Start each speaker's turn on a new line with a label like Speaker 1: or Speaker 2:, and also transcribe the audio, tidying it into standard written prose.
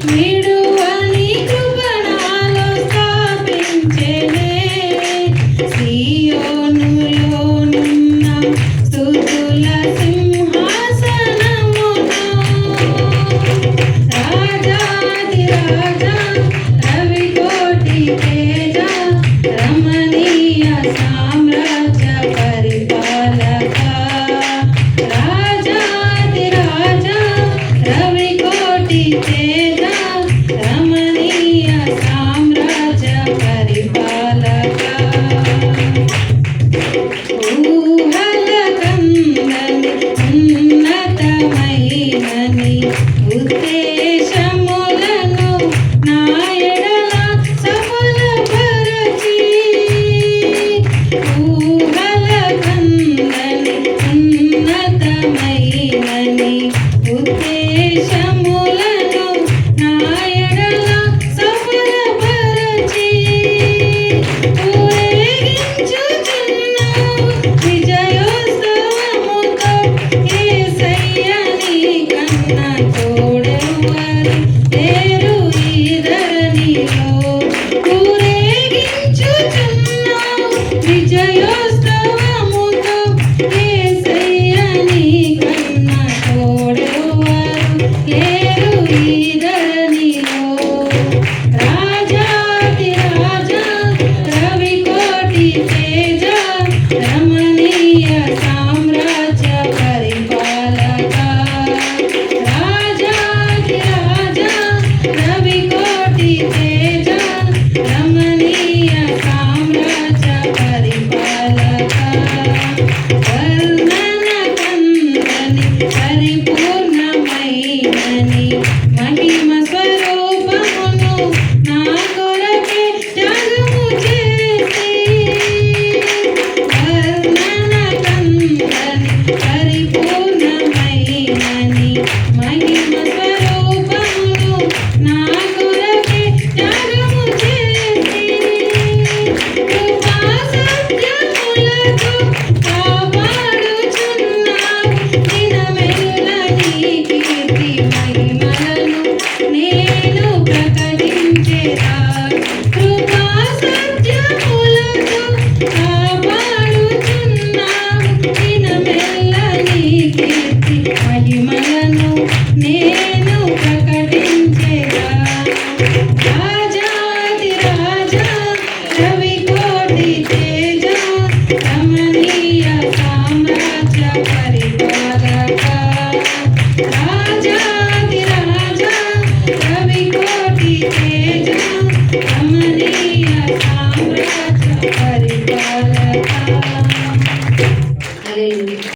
Speaker 1: విడువని కృపణాలో స్థాపించెనే సియోనులోనున్న స్తుతుల సింహాసనమును రాజాధిరాజా రవికోటి తేజ రమణీయ సామ్రాజ్య పరిపాలక రాజాధిరాజా రవికోటి తేజ రమణీయ సామ్రాజ్య పరిపాలక ఊహల కందని ఉన్నతమైనని ఉద్దేశములను నా ఎడల సఫలపరచి ఊహల కందని ఉన్నతమైనని ఉద్దేశములను నా ఎడల సఫలపరచి ఊరేగించుచున్నావు విజయోత్సవముతో యేసయ్య నీ కన్నా తోడెవ్వరు లేరు ఈ ధరణిలో ఊరేగించుచున్నావు విజయోత్సవముతో యేసయ్య నీ కన్నా తోడెవ్వరు లేరు ఈ ధరణిలో రాజాధిరాజా రవికోటి తేజ రమణీయ సామ్రాజ్య పరిపాలక రాజాధిరాజా రవికోటి తేజ రమణీయ సామ్రాజ్య పరిపాలక వర్ణన కందని పరిపూర్ణమైనని మహిమ స్వరూపమును నా కొరకే త్యాగము చేసి వర్ణన కందని పరిపూర్ణమైనని మహిమ స్వరూపమును నా కొరకే త్యాగము చేసి కృపా సత్యములతో కాపాడుచున్నావు దినమెల్ల నీ కీర్తి మహిమలను నేను ప్రకటించేదా